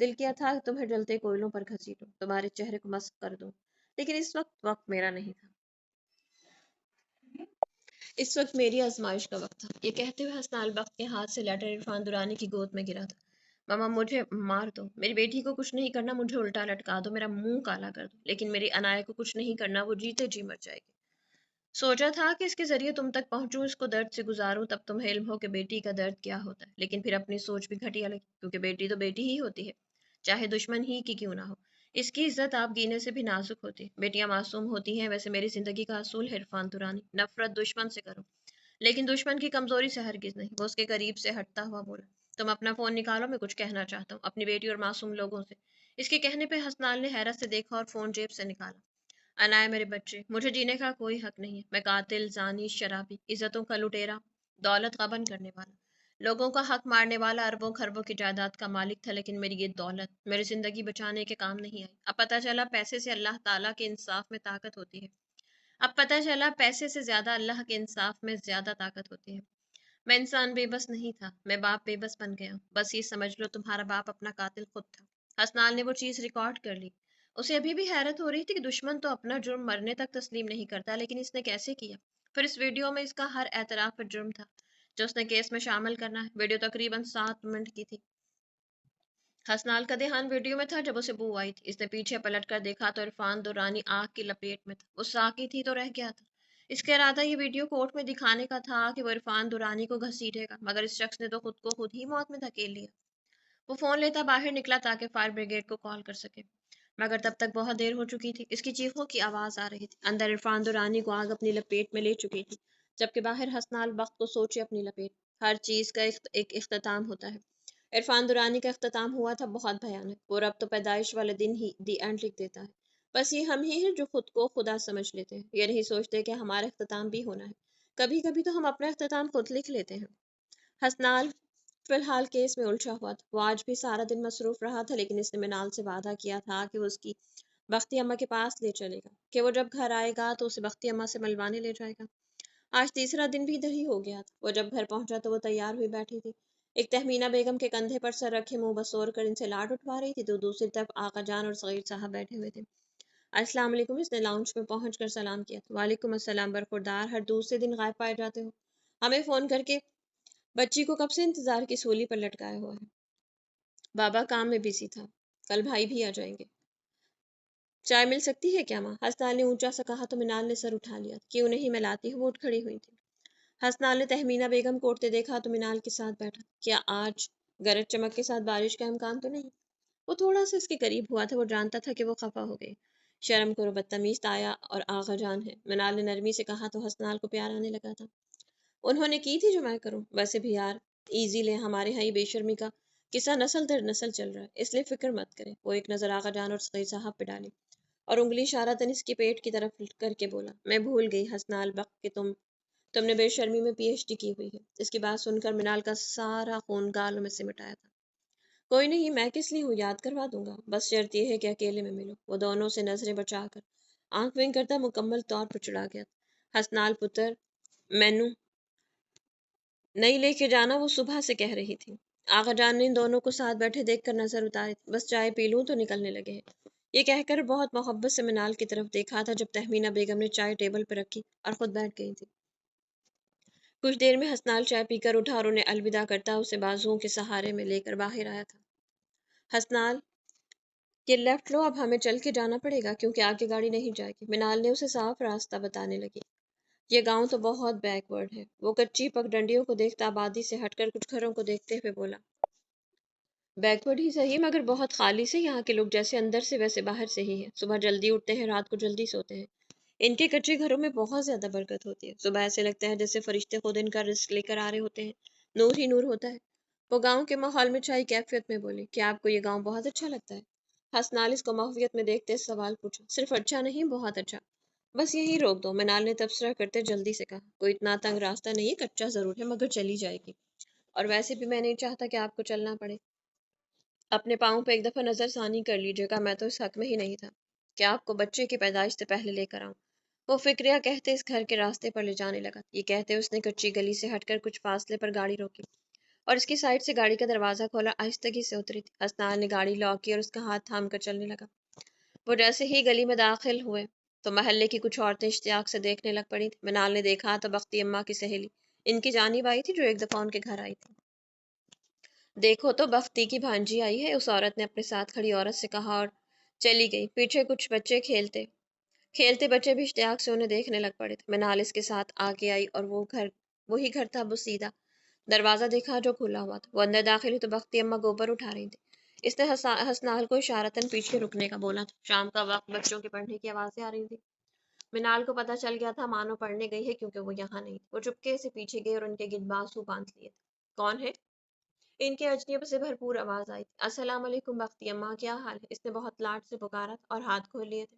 دل کیا تھا کہ تمہیں جلتے کوئلوں پر گھسیٹوں، تمہارے چہرے کو مسخ کر دوں، لیکن اس وقت میرا نہیں تھا، اس وقت میری آزمائش کا وقت تھا۔ یہ کہتے ہوئے حسنال بخت کے ہاتھ سے لیٹر عرفان دورانی کی گود میں گرا تھا۔ ماما مجھے مار دو، میری بیٹی کو کچھ نہیں کرنا، مجھے الٹا لٹکا دو، میرا منہ کالا کر دو، لیکن میری انائے کو کچھ نہیں کرنا، وہ جیتے جی مر جائے گی۔ سوچا تھا کہ اس کے ذریعے تم تک پہنچوں، اس کو درد سے گزاروں، تب تمہیں علم ہو کہ بیٹی کا درد کیا ہوتا ہے، لیکن پھر اپنی سوچ بھی گھٹیا لگی، کیونکہ بیٹی تو بیٹی ہی ہوتی ہے، چاہے دشمن ہی کی کیوں نہ ہو۔ اس کی عزت آپ گینے سے بھی نازک ہوتی ہے۔ بیٹیاں معصوم ہوتی ہیں، ویسے میری زندگی کا اصول ہے عرفان دورانی، نفرت دشمن سے کرو، لیکن دشمن کی کمزوری سے ہرگز نہیں۔ وہ اس کے قریب سے ہٹتا ہوا بولا، تم اپنا فون نکالو، میں کچھ کہنا چاہتا ہوں اپنی بیٹی اور معصوم لوگوں سے۔ اس کے کہنے پہ حسنال نے حیرت سے دیکھا اور فون جیب سے نکالا۔ انائے میرے بچے، مجھے جینے کا کوئی حق نہیں ہے، میں قاتل، زانی، شرابی، عزتوں کا لٹیرا، دولت غبن کرنے والا، لوگوں کا حق مارنے والا، اربوں خربوں کی جائیداد کا مالک تھا، لیکن میری یہ دولت میری زندگی بچانے کے کام نہیں آئی۔ اب پتہ چلا پیسے سے اللہ تعالیٰ کے انصاف میں طاقت ہوتی ہے، اب پتہ چلا پیسے سے زیادہ اللہ کے انصاف میں زیادہ طاقت ہوتی ہے۔ میں انسان بے بس نہیں تھا، میں باپ بے بس بن گیا ہوں، بس یہ سمجھ لو تمہارا باپ اپنا قاتل خود تھا۔ حسنال نے وہ چیز ریکارڈ کر لی۔ اسے ابھی بھی حیرت ہو رہی تھی کہ دشمن تو اپنا جرم مرنے تک تسلیم نہیں کرتا، لیکن اس نے کیسے کیا؟ پھر اس ویڈیو میں اس کا ہر اعتراف پر جرم تھا جو اس نے کیس میں شامل کرنا ہے۔ ویڈیو تقریباً 7 منٹ کی تھی۔ حسنال کا دھیان ویڈیو میں تھا جب اسے بو آئی تھی۔ اس نے پیچھے پلٹ کر دیکھا تو عرفان دورانی آگ کی لپیٹ میں تھا۔ وہ ساکی تھی تو رہ گیا تھا۔ اس کا ارادہ یہ ویڈیو کورٹ میں دکھانے کا تھا کہ وہ عرفان دورانی کو گھسیٹے گا، مگر اس شخص نے تو خود کو خود ہی موت میں دھکیل لیا۔ وہ فون لیتا باہر نکلا تاکہ فائر بریگیڈ کو کال کر سکے، مگر تب تک بہت دیر ہو چکی تھی۔ اس کی چیخوں کی آواز آ رہی تھی، اندر عرفان دورانی کو آگ اپنی لپیٹ میں لے چکی تھی، جبکہ باہر حسنال وقت کو سوچے اپنی لپیٹ۔ ہر چیز کا ایک اختتام ہوتا ہے۔ عرفان دورانی کا اختتام ہوا تھا بہت بھیانک۔ وہ رب تو پیدائش والے دن ہی دی اینڈ لکھ دیتا ہے، بس یہ ہم ہی ہیں جو خود کو خدا سمجھ لیتے ہیں، یہ نہیں سوچتے کہ ہمارا اختتام بھی ہونا ہے۔ کبھی کبھی تو ہم اپنا اختتام خود لکھ لیتے ہیں۔ حسنال فی الحال کیس میں الجھا ہوا تھا۔ وہ آج بھی سارا دن مصروف رہا تھا، لیکن اس نے منال سے وعدہ کیا تھا کہ وہ اس کی بختی اماں کے پاس لے چلے گا، کہ وہ جب گھر آئے گا تو اسے بختی اماں سے ملوانے لے جائے گا۔ آج تیسرا دن بھی ادھر ہی ہو گیا تھا۔ وہ جب گھر پہنچا تو وہ تیار ہوئی بیٹھی تھی، ایک تہمینہ بیگم کے کندھے پر سر رکھے منہ بسور کر ان سے لاڈ اٹھوا رہی تھی، تو دوسری طرف آقا جان اور صغیر صاحب بیٹھے ہوئے تھے۔ السلام علیکم، اس نے لاؤنج میں پہنچ کر سلام کیا تھا۔ وعلیکم السلام، برخوردار، ہر دوسرے دن غائب پائے جاتے ہو، ہمیں فون کر کے بچی کو کب سے انتظار کی سولی پر لٹکایا ہوا ہے؟ بابا کام میں بزی تھا، کل بھائی بھی آ جائیں گے۔ چائے مل سکتی ہے کیا ماں؟ حسنال نے اونچا سا کہا تو منال نے سر اٹھا لیا۔ کیوں نہیں، میں لاتی ہوں، وہ اٹھ کھڑی ہوئی تھی۔ حسنال نے تہمینہ بیگم کو اٹھتے دیکھا تو منال کے ساتھ بیٹھا۔ کیا آج گرج چمک کے ساتھ بارش کا امکان تو نہیں؟ وہ تھوڑا سا اس کے قریب ہوا تھا، وہ جانتا تھا کہ وہ خفا ہو گئی۔ شرم کرو، بدتمیز تایا اور آغا جان ہے، منال نے نرمی سے کہا تو حسنال کو پیار آنے لگا تھا۔ انہوں نے کی تھی جو میں کروں، ویسے بھی یار ایزی لیں، ہمارے ہاں یہ بے شرمی کا قصہ نسل در نسل چل رہا ہے، اس لیے فکر مت کریں۔ وہ ایک نظر آغا جان اور صغیر صاحب پہ ڈالی اور انگلی اشارتاً اس کے پیٹ کی طرف کر کے بولا، میں بھول گئی حسنال بخت کہ تم نے بے شرمی میں پی ایچ ڈی کی ہوئی ہے۔ اس کی بات سن کر منال کا سارا خون گالوں میں سمٹ آیا تھا۔ کوئی نہیں، میں کس لیے ہوں، یاد کروا دوں گا، بس شرط یہ ہے کہ اکیلے میں ملو۔ وہ دونوں سے نظریں بچا کر آنکھ ونک کرتا مکمل طور پر چڑھا گیا تھا۔ حسنال پتر مینو نہیں لے کے جانا، وہ صبح سے کہہ رہی تھی۔ آغا جان نے ان دونوں کو ساتھ بیٹھے دیکھ کر نظر اتاری، بس چائے پی لوں تو نکلنے لگے ہیں، یہ کہہ کر بہت محبت سے منال کی طرف دیکھا تھا جب تہمینہ بیگم نے چائے ٹیبل پہ رکھی اور خود بیٹھ گئی تھی۔ کچھ دیر میں حسنال چائے پی کر اٹھا اور انہیں الوداع کرتا اسے بازوؤں کے سہارے میں لے کر باہر آیا تھا۔ حسنال، یہ لیفٹ لو، اب ہمیں چل کے جانا پڑے گا کیونکہ آگے گاڑی نہیں جائے گی۔ منال نے اسے صاف راستہ بتانے لگی۔ یہ گاؤں تو بہت بیک ورڈ ہے، وہ کچی پگ ڈنڈیوں کو دیکھتا آبادی سے ہٹ کر کچھ گھروں کو دیکھتے ہوئے بولا۔ بیک ورڈ ہی صحیح، مگر بہت خالی سے، یہاں کے لوگ جیسے اندر سے ویسے باہر سے ہی ہیں، صبح جلدی اٹھتے ہیں، رات کو جلدی سوتے ہیں۔ ان کے کچے گھروں میں بہت زیادہ برکت ہوتی ہے، صبح ایسے لگتا ہے جیسے فرشتے خود ان کا رزق لے کر آ رہے ہوتے ہیں، نور ہی نور ہوتا ہے۔ وہ گاؤں کے ماحول میں چھائی کیفیت میں بولی، کیا آپ کو یہ گاؤں بہت اچھا لگتا ہے؟ حسنال اس کو محویت میں دیکھتے سوال پوچھا۔ صرف اچھا نہیں، بہت اچھا، بس یہی روک دو، منال نے تبصرہ کرتے جلدی سے کہا۔ کوئی اتنا تنگ راستہ نہیں ہے، کچا ضرور ہے مگر چلی جائے گی، اور ویسے بھی میں نہیں چاہتا کہ آپ کو چلنا پڑے۔ اپنے پاؤں پہ ایک دفعہ نظر ثانی کر لیجیے گا، میں تو اس حق میں ہی نہیں تھا کہ آپ کو بچے کی پیدائش سے پہلے لے کر آؤں۔ وہ فکریہ کہتے اس گھر کے راستے پر لے جانے لگا۔ یہ کہتے اس نے کچی گلی سے ہٹ کر کچھ فاصلے پر گاڑی روکی اور اس کی سائڈ سے گاڑی کا دروازہ کھولا، آہستگی سے اتری تھی۔ حسنال نے گاڑی لاک کی اور اس کا ہاتھ تھام کر چلنے لگا۔ وہ جیسے ہی گلی میں داخل ہوئے تو محلے کی کچھ عورتیں اشتیاق سے دیکھنے لگ پڑی تھیں۔ منال نے دیکھا تو بختی اماں کی سہیلی ان کی جانب آئی تھی جو ایک دفعہ ان کے گھر آئی تھی۔ دیکھو تو بختی کی بھانجی آئی ہے، اس عورت نے اپنے ساتھ کھڑی عورت سے کہا اور چلی گئی۔ پیچھے کچھ بچے کھیلتے بچے بھی اشتیاق سے انہیں دیکھنے لگ پڑے تھے۔ منال اس کے ساتھ آگے آئی اور وہی گھر تھا بوسیدہ۔ دروازہ دیکھا جو کھلا ہوا تھا۔ وہ اندر داخل ہوئی تو بختی اماں گوبر اٹھا رہی تھی۔ اس نے حسنال کو اشارتاً پیچھے رکنے کا بولا تھا۔ شام کا وقت، بچوں کے پڑھنے کی آوازیں آ رہی تھی۔ منال کو پتہ چل گیا تھا مانو پڑھنے گئی ہے، کیونکہ وہ یہاں نہیں تھی۔ وہ چپکے سے پیچھے گئی اور ان کے گرد بازو باندھ لیے تھے۔ کون ہے؟ ان کے اجنبی سے بھرپور آواز آئی تھی۔ السلام علیکم بختی اماں، کیا حال ہے؟ اس نے بہت لاڈ سے پکارا تھا اور ہاتھ کھول لیے تھے۔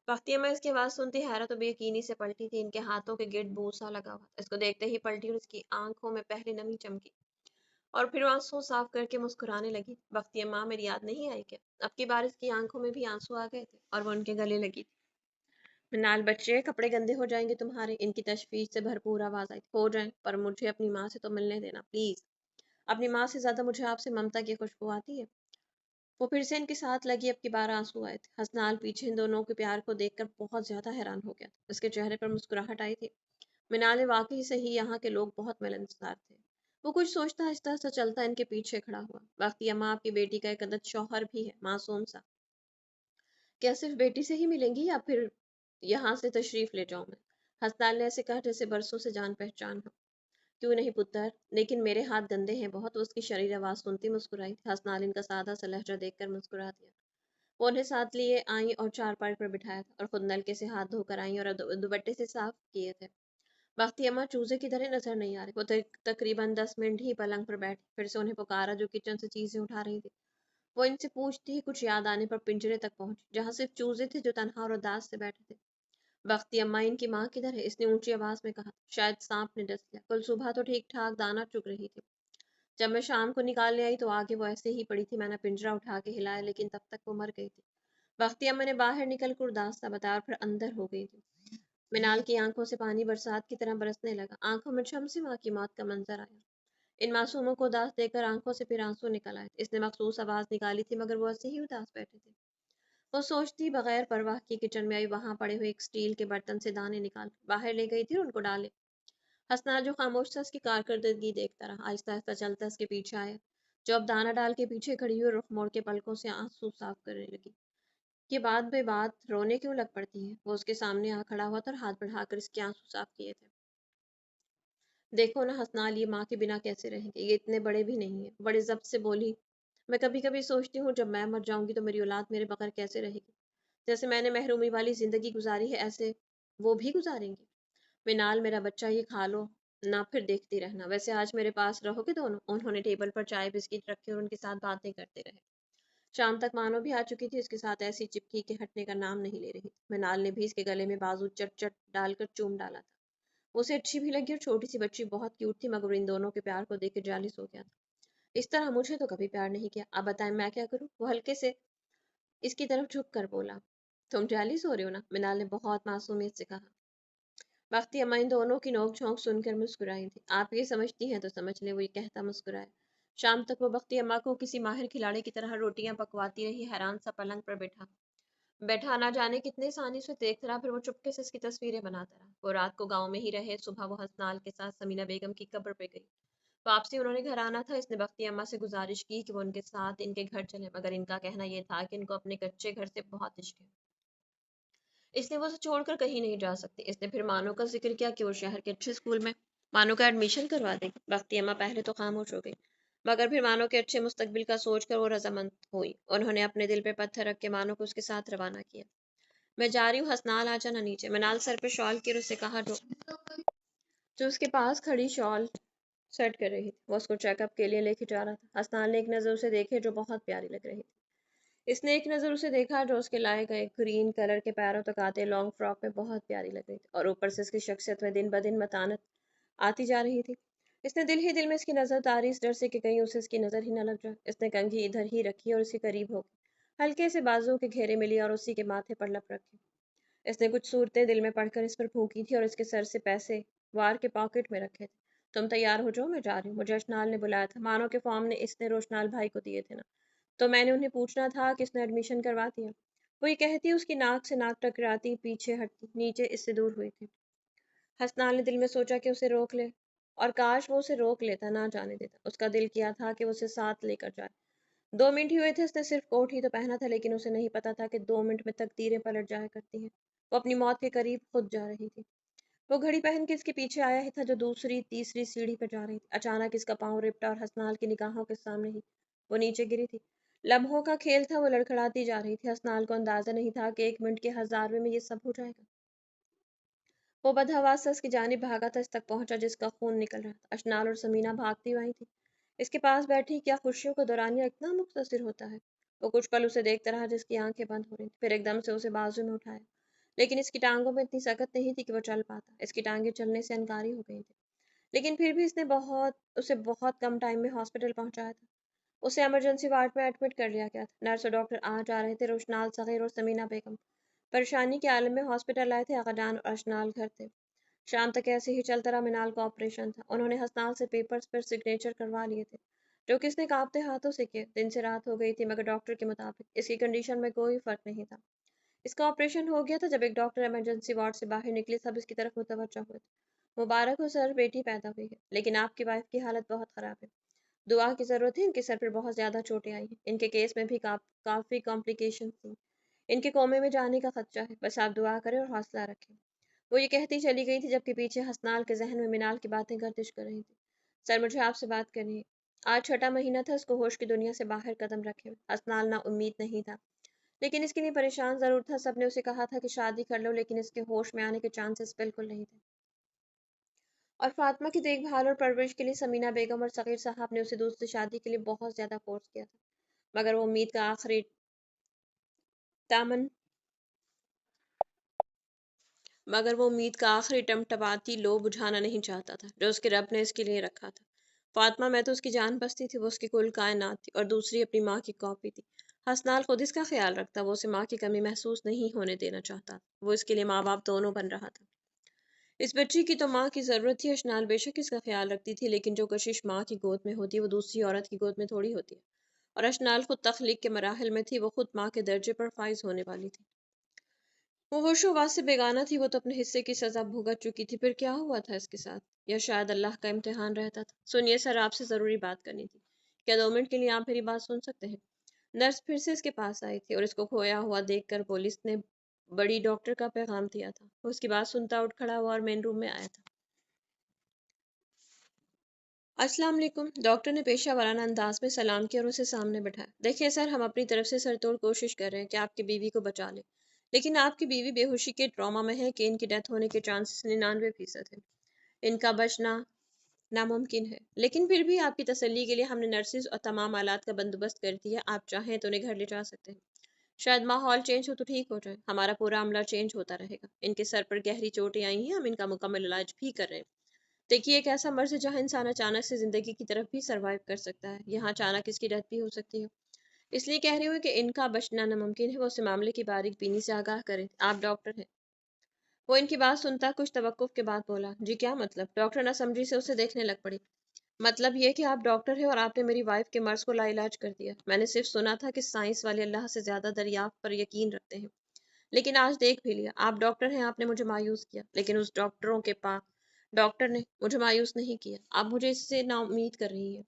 بختی اماں اس کی آواز سنتی حیرت و بے یقینی سے پلٹی تھی۔ ان کے ہاتھوں کے گرد بوسا لگا ہوا تھا۔ اس کو دیکھتے ہی پلٹی اور اس کی آنکھوں میں پہلے نمی چمکی اور پھر آنسو صاف کر کے مسکرانے لگی۔ بختی اماں، میری یاد نہیں آئی کیا؟ اب کی بار اس کی آنکھوں میں بھی آنسو آ گئے تھے اور وہ ان کے گلے لگی تھی۔ منال، بچے کپڑے گندے ہو جائیں گے تمہارے۔ ان کی تشویش سے بھرپور آواز آئی۔ ہو جائیں، پر مجھے اپنی ماں سے تو ملنے دینا پلیز۔ اپنی ماں سے زیادہ مجھے آپ سے ممتا کی خوشبو آتی ہے۔ وہ پھر سے ان کے ساتھ لگی۔ اب کی بار آنسو آئے تھے۔ حسنال پیچھے ان دونوں کے پیار کو دیکھ کر بہت زیادہ حیران ہو گیا تھا۔ اس کے چہرے پر مسکراہٹ آئی تھی۔ منال، واقعی صحیح یہاں کے لوگ بہت ملنسار تھے۔ وہ کچھ سوچتا آہستہ آہستہ چلتا ان کے پیچھے کھڑا ہوا۔ بختی اماں، آپ کی بیٹی کا ایک عدد شوہر بھی ہے، معصوم سا۔ کیا صرف بیٹی سے ہی ملیں گی یا پھر یہاں سے تشریف لے جاؤں میں؟ حسنال نے ایسے کہا جیسے برسوں سے جان پہچان ہو۔ کیوں نہیں پتر، لیکن میرے ہاتھ گندے ہیں بہت۔ وہ اس کی شریر آواز سنتی مسکرائی تھی۔ حسنال ان کا سادہ سا لہجہ دیکھ کر مسکرا دیا۔ وہ انہیں ساتھ لیے آئیں اور چارپائی پر بٹھایا تھا اور خود نلکے سے ہاتھ دھو کر آئیں اور دوپٹے سے صاف کیے تھے۔ بختی اماں چوزے کی طرح نظر نہیں آ رہے۔ وہ تقریباً 10 منٹ ہی پلنگ پر بیٹھی، پھر سے انہیں پکارا جو کچن سے چیزیں اٹھا رہی تھی۔ وہ ان سے پوچھتی ہی کچھ یاد آنے پر پنجرے تک پہنچی، جہاں صرف چوزے تھے جو تنہا اور اداس سے بیٹھے تھے۔ بختی اماں، ان کی ماں کدھر ہے؟ اس نے اونچی آواز میں کہا۔ شاید سانپ نے ڈس لیا، کل صبح تو ٹھیک ٹھاک دانہ چگ رہی تھی۔ جب میں شام کو نکالنے آئی تو آگے وہ ایسے ہی پڑی تھی۔ میں نے پنجرا اٹھا کے ہلایا لیکن تب تک وہ مر گئی تھی۔ بختی اماں نے باہر نکل کر اداس سا بتایا اور پھر اندر ہو گئی تھی۔ منال کی آنکھوں سے پانی برسات کی طرح برسنے لگا۔ آنکھوں میں چھم سے ماں کی موت کا منظر آیا۔ ان معصوموں کو اداس دیکھ کر آنکھوں سے پھر آنسو نکل آئے۔ اس نے مخصوص آواز نکالی تھی مگر وہ ایسے ہی اداس بیٹھے تھے۔ وہ سوچتی بغیر پرواہ کی کچن میں آئی، وہاں پڑے ہوئے ایک اسٹیل کے برتن سے دانے نکال باہر لے گئی تھی اور ان کو ڈالے۔ حسنال جو خاموش تھا اس کی کارکردگی دیکھتا رہا۔ آہستہ آہستہ چلتا اس کے پیچھے آیا، جو اب دانہ ڈال کے پیچھے کھڑی ہوئی، رخ موڑ کے پلکوں سے آنسو صاف کرنے لگی۔ یہ بات بے بات رونے کیوں لگ پڑتی ہے؟ وہ اس کے سامنے آ کھڑا ہوا تھا اور ہاتھ بڑھا کر اس کے آنسو صاف کیے تھے۔ دیکھو نا حسنال، یہ ماں کے بنا کیسے رہیں گے؟ یہ اتنے بڑے بھی نہیں ہیں۔ بڑے ضبط سے بولی، میں کبھی کبھی سوچتی ہوں جب میں مر جاؤں گی تو میری اولاد میرے بغیر کیسے رہے گی؟ جیسے میں نے محرومی والی زندگی گزاری ہے ایسے وہ بھی گزاریں گی۔ منال، میرا بچہ، یہ کھا لو نہ پھر دیکھتی رہنا۔ ویسے آج میرے پاس رہو گے دونوں؟ انہوں نے ٹیبل پر چائے بسکٹ رکھے اور ان کے ساتھ باتیں کرتے رہے۔ شام تک مانو بھی آ چکی تھی، اس کے ساتھ ایسی چپکی کے ہٹنے کا نام نہیں لے رہی۔ منال نے بھی اس کے گلے میں بازو چٹ چٹ ڈال کر چوم ڈالا تھا۔ اسے اچھی بھی لگی اور چھوٹی سی بچی بہت کیوٹ تھی مگر ان دونوں کے پیار کو دیکھ کے جالس ہو گیا تھا۔ اس طرح مجھے تو کبھی پیار نہیں کیا، اب بتائیں میں کیا کروں؟ وہ ہلکے سے اس کی طرف جھک کر بولا۔ تم جالس ہو رہے ہو نا؟ منال نے بہت معصومیت سے کہا۔ بختی اماں ان دونوں کی نوک جھونک سن کر مسکرائی تھی۔ آپ یہ سمجھتی ہیں تو سمجھ لیں، وہ یہ کہتا مسکرایا۔ شام تک وہ بختی اماں کو کسی ماہر کھلاڑی کی طرح روٹیاں پکواتی رہی، حیران سا پلنگ پر بیٹھا نہ جانے کتنے ثانی سے دیکھتا رہا، پھر وہ چپکے سے اس کی تصویریں بناتا رہا۔ وہ رات کو گاؤں میں ہی رہے، صبح وہ حسنال کے ساتھ سمینہ بیگم کی قبر پہ گئی۔ واپسی انہوں نے گھر آنا تھا۔ اس نے بختی اماں سے گزارش کی کہ وہ ان کے ساتھ ان کے گھر چلے، مگر ان کا کہنا یہ تھا کہ ان کو اپنے کچے گھر سے بہت عشق ہے، اس لیے وہ اسے چھوڑ کر کہیں نہیں جا سکتی۔ اس نے پھر مانو کا ذکر کیا کہ وہ شہر کے اچھے اسکول میں مانو کا ایڈمیشن کروا دے گی۔ بختی اماں پہلے تو خاموش ہو گئی مگر پھر مانو کے اچھے مستقبل کا سوچ کر وہ رضامند ہوئی۔ انہوں نے اپنے دل پہ پتھر رکھ کے مانو کو اس کے ساتھ روانہ کیا۔ میں جا رہی ہوں حسنال، آ جانا نیچے۔ منال سر پہ شال کی اور اسے کہا جو اس کے پاس کھڑی شال سیٹ کر رہی تھی۔ وہ اس کو چیک اپ کے لیے لے کے جا رہا تھا۔ حسنال نے ایک نظر اسے دیکھے جو بہت پیاری لگ رہی تھی۔ اس نے ایک نظر اسے دیکھا جو اس کے لائے گئے گرین کلر کے پیروں تک آتے لانگ فراک میں بہت پیاری لگ رہی تھی اور اوپر سے اس کی شخصیت میں دن بدن متانت آتی جا رہی تھی۔ اس نے دل ہی دل میں اس کی نظر اتاری، اس ڈر سے کہ کہیں اسے اس کی نظر ہی نہ لگ جائے۔ اس نے کنگھی ادھر ہی رکھی اور اس کے قریب ہو گئی، ہلکے سے بازو کے گھیرے میں لیا اور اسی کے ماتھے پر لپ رکھی۔ اس نے کچھ صورتیں دل میں پڑھ کر اس پر پھونکی تھی اور اس کے سر سے پیسے وار کے پاکٹ میں رکھے تھے تم تیار ہو جاؤ، میں جا رہی ہوں، مجھے اشنال نے بلایا تھا، مانو کے فارم نے اس نے روشنال بھائی کو دیے تھے نا، تو میں نے انہیں پوچھنا تھا کہ اس نے ایڈمیشن کروا دیا۔ وہ یہ کہتی اس کی ناک سے ناک ٹکراتی پیچھے ہٹتی، نیچے اس سے دور ہوئی تھی۔ حسنال نے دل میں سوچا کہ اسے روک لے، اور کاش وہ اسے روک لیتا، نہ جانے دیتا۔ اس کا دل کیا تھا کہ وہ اسے ساتھ لے کر جائے۔ 2 منٹ ہی ہوئے تھے، اس نے صرف کوٹ ہی تو پہنا تھا، لیکن اسے نہیں پتا تھا کہ 2 منٹ میں تقدیریں پلٹ جایا کرتی ہیں۔ وہ اپنی موت کے قریب خود جا رہی تھی۔ وہ گھڑی پہن کے اس کے پیچھے آیا ہی تھا جو دوسری تیسری سیڑھی پہ جا رہی تھی۔ اچانک اس کا پاؤں رپٹا اور حسنال کی نگاہوں کے سامنے ہی وہ نیچے گری تھی۔ لمحوں کا کھیل تھا، وہ لڑکھڑاتی جا رہی تھی۔ حسنال کو اندازہ نہیں تھا کہ 1 منٹ کے 1000ویں میں یہ سب ہو جائے گا۔ وہ بدحواس اس کی جانب بھاگا تھا، اس تک پہنچا جس کا خون نکل رہا تھا۔ اشنال اور سمینا بھاگتی ہوئی تھی، اس کے پاس بیٹھی۔ کیا خوشیوں کا دورانیہ اتنا مختصر ہوتا ہے؟ وہ کچھ پل اسے دیکھتا رہا جس کی آنکھیں بند ہو رہی تھیں، پھر ایک دم سے اسے بازو میں اٹھایا، لیکن اس کی ٹانگوں میں اتنی سکت نہیں تھی کہ وہ چل پاتا۔ اس کی ٹانگیں چلنے سے انکاری ہو گئی تھی، لیکن پھر بھی اس نے اسے بہت کم ٹائم میں ہاسپٹل پہنچایا تھا۔ اسے ایمرجنسی وارڈ میں ایڈمٹ کر لیا گیا تھا۔ نرس اور ڈاکٹر آ جا رہے تھے۔ روشنال صغیر اور سمینا بیگم پریشانی کے عالم میں ہاسپٹل آئے تھے۔ آغا جان اور اشنال گھر تھے۔ شام تک ایسے ہی چلتا رہا۔ منال کا آپریشن تھا، انہوں نے حسنال سے پیپرز پر سگنیچر کروا لیے تھے، جو کہ اس نے کانپتے ہاتھوں سے کیے۔ دن سے رات ہو گئی تھی، مگر ڈاکٹر کے مطابق اس کی کنڈیشن میں کوئی فرق نہیں تھا۔ اس کا آپریشن ہو گیا تھا۔ جب ایک ڈاکٹر ایمرجنسی وارڈ سے باہر نکلے، سب اس کی طرف متوجہ ہوئے تھے۔ مبارک ہو سر، بیٹی پیدا ہوئی ہے، لیکن آپ کی وائف کی حالت بہت خراب ہے، دعا کی ضرورت ہے۔ ان کے سر پر بہت زیادہ چوٹیں آئی ہیں، ان کے کیس میں بھی کافی کمپلیکیشن تھیں، ان کے کومے میں جانے کا خدشہ ہے، بس آپ دعا کریں اور حوصلہ رکھیں۔ وہ یہ کہتی چلی گئی تھی جبکہ پیچھے حسنال کے ذہن میں منال کی باتیں گردش کر رہی تھی۔ سر، مجھے آپ سے بات کرنی ہے۔ آج 6واں مہینہ تھا اس کو ہوش کی دنیا سے باہر قدم رکھے ہوئے۔ حسنال نا امید نہیں تھا، لیکن اس کے لیے پریشان ضرور تھا۔ سب نے اسے کہا تھا کہ شادی کر لو، لیکن اس کے ہوش میں آنے کے چانسز بالکل نہیں تھے۔ اور فاطمہ کی دیکھ بھال اور پرورش کے لیے سمینا بیگم اور صغیر صاحب نے اسے دوسری شادی کے لیے بہت زیادہ فورس کیا تھا، مگر وہ امید کا آخری ٹمٹماتی لو بجھانا نہیں چاہتا تھا جو اس کے رب نے اس کے لیے رکھا تھا۔ فاطمہ میں تو اس کی جان بستی تھی، وہ اس کی کل کائنات تھی، اور دوسری اپنی ماں کی کاپی تھی۔ حسنال خود اس کا خیال رکھتا، وہ اسے ماں کی کمی محسوس نہیں ہونے دینا چاہتا، وہ اس کے لیے ماں باپ دونوں بن رہا تھا۔ اس بچی کی تو ماں کی ضرورت تھی۔ اشنال بے شک اس کا خیال رکھتی تھی، لیکن جو کشش ماں کی گود میں ہوتی ہے وہ دوسری عورت کی گود میں تھوڑی ہوتی ہے، اور اشنال خود تخلیق کے مراحل میں تھی، وہ خود ماں کے درجے پر فائز ہونے والی تھی۔ وہ ہوش و واس سے بیگانہ تھی، وہ تو اپنے حصے کی سزا بھگت چکی تھی، پھر کیا ہوا تھا اس کے ساتھ؟ یا شاید اللہ کا امتحان رہتا تھا۔ سنیے سر، آپ سے ضروری بات کرنی تھی، کیا 2 منٹ کے لیے آپ میری بات سن سکتے ہیں؟ نرس پھر سے اس کے پاس آئی تھی اور اس کو کھویا ہوا دیکھ کر بولی، اس نے بڑی ڈاکٹر کا پیغام دیا تھا۔ وہ اس کی بات سنتا اٹھ کھڑا ہوا اور مین روم میں آیا تھا۔ السلام علیکم۔ ڈاکٹر نے پیشہ ورانہ انداز میں سلام کیا اور اسے سامنے بٹھایا۔ دیکھیے سر، ہم اپنی طرف سے سر توڑ کوشش کر رہے ہیں کہ آپ کی بیوی کو بچا لیں، لیکن آپ کی بیوی بے ہوشی کے ٹراما میں ہے کہ ان کی ڈیتھ ہونے کے چانسز 99% ہیں، ان کا بچنا ناممکن ہے۔ لیکن پھر بھی آپ کی تسلی کے لیے ہم نے نرسز اور تمام آلات کا بندوبست کر دیا، آپ چاہیں تو انہیں گھر لے جا سکتے ہیں۔ شاید ماحول چینج ہو تو ٹھیک ہو جائے، ہمارا پورا عملہ چینج ہوتا رہے گا۔ ان کے سر پر گہری چوٹیں آئی ہیں، ہم ان کا مکمل علاج بھی کر رہے ہیں۔ دیکھیے، ایک ایسا مرض ہے جہاں انسان اچانک سے زندگی کی طرف بھی سروائیو کر سکتا ہے، یہاں اچانک اس کی ڈیتھ بھی ہو سکتی ہے۔ اس لیے کہہ رہی ہوں کہ ان کا بچنا ناممکن ہے۔ وہ اسے معاملے کی باریک بینی سے آگاہ کریں، آپ ڈاکٹر ہیں۔ وہ ان کی بات سنتا کچھ توقف کے بعد بولا، جی کیا مطلب؟ ڈاکٹر ناسمجھی سے اسے دیکھنے لگ پڑی۔ مطلب یہ کہ آپ ڈاکٹر ہیں اور آپ نے میری وائف کے مرض کو لا علاج کر دیا۔ میں نے صرف سنا تھا کہ سائنس والے اللہ سے زیادہ دریافت پر یقین رکھتے ہیں، لیکن آج دیکھ بھی لیا۔ آپ ڈاکٹر ہیں، آپ نے مجھے مایوس کیا، لیکن اس ڈاکٹر نے مجھے مایوس نہیں کیا۔ آپ مجھے اس سے نا امید کر رہی ہیں،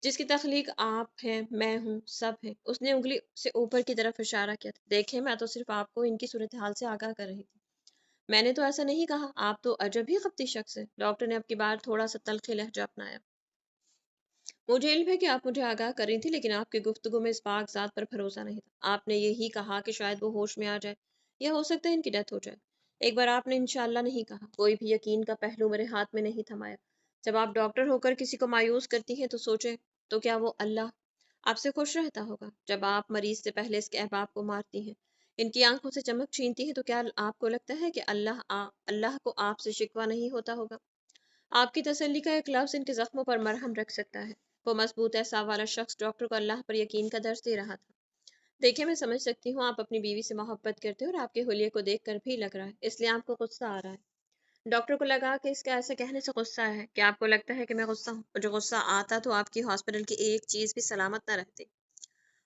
جس کی تخلیق آپ ہیں، میں ہوں، سب ہیں۔ اس نے انگلی سے اوپر کی طرف اشارہ کیا تھا۔ دیکھیں، میں تو صرف آپ کو ان کی صورتحال سے آگاہ کر رہی تھی، میں نے تو ایسا نہیں کہا۔ آپ تو عجب ہی خبتی شخص ہیں۔ ڈاکٹر نے اب کی بار تھوڑا سا تلخ لہجہ اپنایا۔ مجھے علم ہے کہ آپ مجھے آگاہ کر رہی تھی، لیکن آپ کی گفتگو میں اس پاک ذات پر بھروسہ نہیں تھا۔ آپ نے یہی کہا کہ شاید وہ ہوش میں آ جائے، یا ہو سکتا ہے ان کی ڈیتھ ہو جائے۔ ایک بار آپ نے انشاءاللہ نہیں کہا۔ کوئی بھی یقین کا پہلو میرے ہاتھ میں نہیں تھمایا۔ جب آپ ڈاکٹر ہو کر کسی کو مایوس کرتی ہیں تو سوچیں، تو کیا وہ اللہ آپ سے خوش رہتا ہوگا؟ جب آپ مریض سے پہلے اس کے احباب کو مارتی ہیں، ان کی آنکھوں سے چمک چھینتی ہیں، تو کیا آپ کو لگتا ہے کہ اللہ کو آپ سے شکوہ نہیں ہوتا ہوگا؟ آپ کی تسلی کا ایک لفظ ان کے زخموں پر مرہم رکھ سکتا ہے۔ وہ مضبوط اعصاب والا شخص ڈاکٹر کو اللہ پر یقین کا درس دے رہا تھا۔ دیکھیں، میں سمجھ سکتی ہوں آپ اپنی بیوی سے محبت کرتے ہو اور آپ کے حلیے کو دیکھ کر بھی لگ رہا ہے، اس لیے آپ کو غصہ آ رہا ہے۔ ڈاکٹر کو لگا کہ اس کا ایسے کہنے سے غصہ ہے کہ آپ کو لگتا ہے کہ میں غصہ ہوں، اور جو غصہ آتا تو آپ کی ہاسپٹل کی ایک چیز بھی سلامت نہ رہتی۔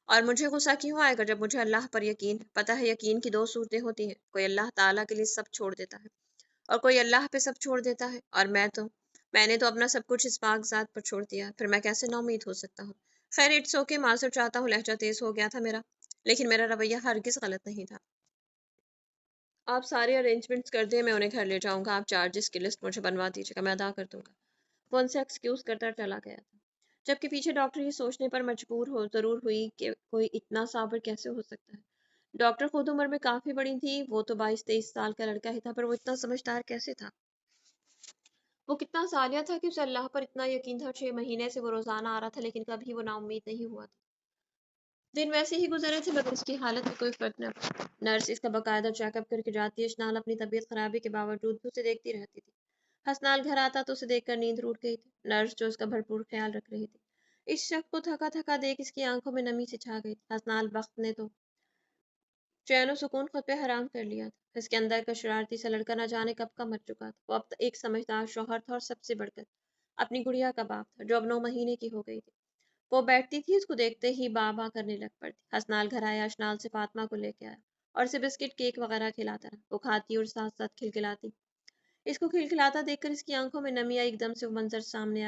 اور مجھے غصہ کیوں آئے گا جب مجھے اللہ پر یقین ہے؟ پتہ ہے یقین کی دو صورتیں ہوتی ہیں، کوئی اللہ تعالیٰ کے لیے سب چھوڑ دیتا ہے اور کوئی اللہ پہ سب چھوڑ دیتا ہے، اور میں نے تو اپنا سب کچھ اس پاک ذات پر چھوڑ دیا، پھر میں کیسے نا امید ہو سکتا ہوں؟ خیر اٹس اوکے، معذر چاہتا ہوں لہجہ تیز ہو گیا تھا میرا، لیکن میرا رویہ ہرگز غلط نہیں تھا۔ آپ سارے ارینجمنٹس کر دیں، میں انہیں گھر لے جاؤں گا، آپ چارجز کی لسٹ مجھے بنوا دیجیے گا، میں ادا کر دوں گا۔ وہ ان سے ایکسکیوز کرتا چلا گیا تھا، جبکہ پیچھے ڈاکٹر یہ سوچنے پر مجبور ضرور ہوئی کہ کوئی اتنا صابر کیسے ہو سکتا ہے۔ ڈاکٹر خود عمر میں کافی بڑی تھی، وہ تو 22-23 سال کا لڑکا ہی تھا، پر وہ اتنا سمجھدار کیسے تھا؟ وہ کتنا سالیہ تھا کہ اسے اللہ پر اتنا یقین تھا۔ 6 مہینے سے وہ روزانہ آ رہا تھا، لیکن کبھی وہ نا امید نہیں ہوا تھا۔ دن ویسے ہی گزرے تھے مگر اس کی حالت میں کوئی فرق نہ پڑا۔ نرس اس کا باقاعدہ چیک اپ کر کے جاتی، اشنال اپنی طبیعت خرابی کے باوجود بھی اسے دیکھتی رہتی تھی۔ حسنال گھر آتا تو اسے دیکھ کر نیند ٹوٹ گئی تھی۔ نرس جو اس کا بھرپور خیال رکھ رہی تھی، اس شخص کو تھکا تھکا دیکھ اس کی آنکھوں میں نمی سی چھا گئی تھی۔ حسنال بخت نے تو چین و سکون خود پہ حرام کر لیا تھا۔ اس کے اندر کا شرارتی سا لڑکا نہ جانے کب کا مر چکا تھا۔ وہ اب ایک سمجھدار شوہر تھا، اور سب سے بڑھ کر اپنی گڑیا کا باپ تھا جو اب 9 مہینے کی ہو گئی تھی۔ وہ بیٹھتی تھی، اس کو دیکھتے ہی با با کرنے لگ پڑتی۔ حسنال گھر آیا، اشنال سے فاطمہ کو لے کے آیا اور اسے بسکٹ کیک وغیرہ کھلاتا رہا۔ وہ کھاتی اور ساتھ ساتھ کھلکھلاتی۔ اس کو کھلکھلاتا دیکھ کر اس کی آنکھوں میں نمی آئی، ایک دم سے وہ منظر سامنے